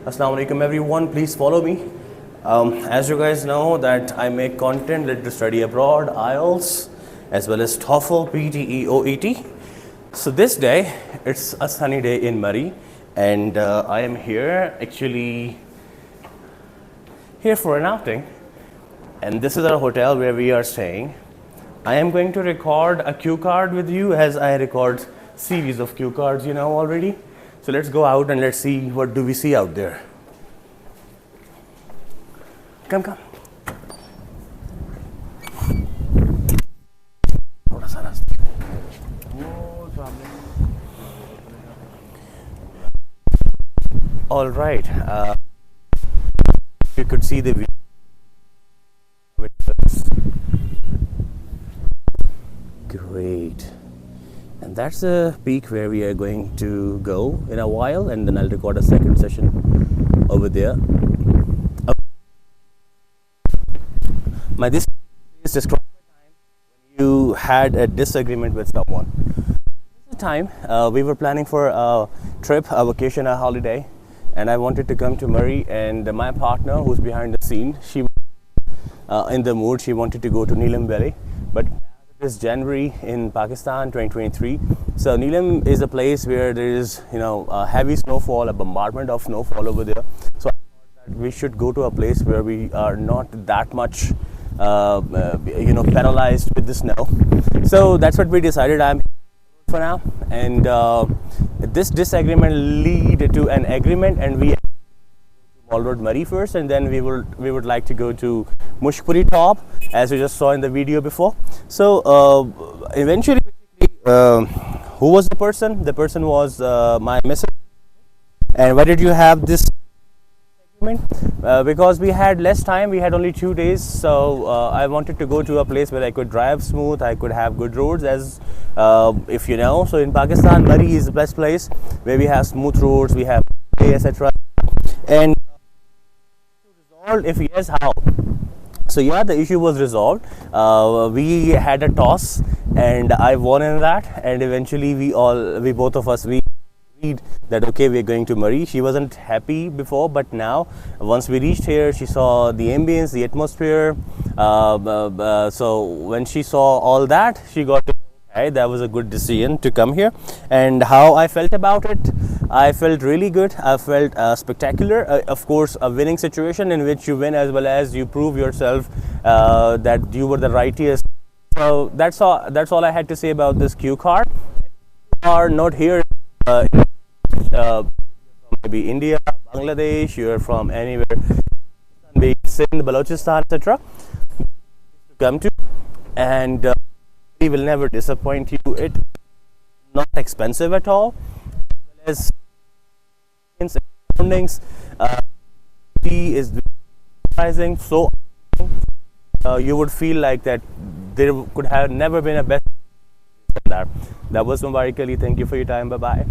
Assalamu alaikum everyone, please follow me. As you guys know that I make content related to study abroad, IELTS, as well as TOEFL, PTE, OET. So this day, it's a sunny day in Murray, and I am here for an outing. And this is our hotel where we are staying. I am going to record a cue card with you as I record series of cue cards, you know already. So let's go out and let's see what do we see out there. Come. All right. You could see the view. Great. And that's the peak where we are going to go in a while, and then I'll record a second session over there. This is described when you had a disagreement with someone. This time we were planning for a trip, a vacation, a holiday, and I wanted to come to Murray, and my partner who's behind the scene, she was in the mood, she wanted to go to Neelam Valley, but it's January in Pakistan 2023, so Neelam is a place where there is a heavy snowfall, a bombardment of snowfall over there. So I thought that we should go to a place where we are not that much penalized with the snow. So that's what we decided. I'm for now, and this disagreement lead to an agreement, and we Mall Road Murray first, and then we would like to go to Mushpuri Top, as you just saw in the video before. So eventually, who was the person? The person was my missus. And why did you have this agreement? Because we had less time, we had only 2 days, so I wanted to go to a place where I could drive smooth, I could have good roads, as if you know. So in Pakistan, Murray is the best place where we have smooth roads, we have etc. And if yes, how? So yeah, the issue was resolved. We had a toss, and I won in that. And eventually, we both of us agreed that okay, we're going to Murray. She wasn't happy before, but now once we reached here, she saw the ambience, the atmosphere. So when she saw all that, she got to okay, that was a good decision to come here. And how I felt about it, I felt really good. I felt spectacular. Of course, a winning situation in which you win as well as you prove yourself that you were the rightest. So that's all I had to say about this cue card. You are not here from maybe India, Bangladesh, you're from anywhere, be Sindh, Balochistan, etc. come to, and we will never disappoint you. It's not expensive at all, as well as surroundings. Tea is surprising, so you would feel like that there could have never been a best than that. That was Mubarak Ali. Thank you for your time. Bye bye.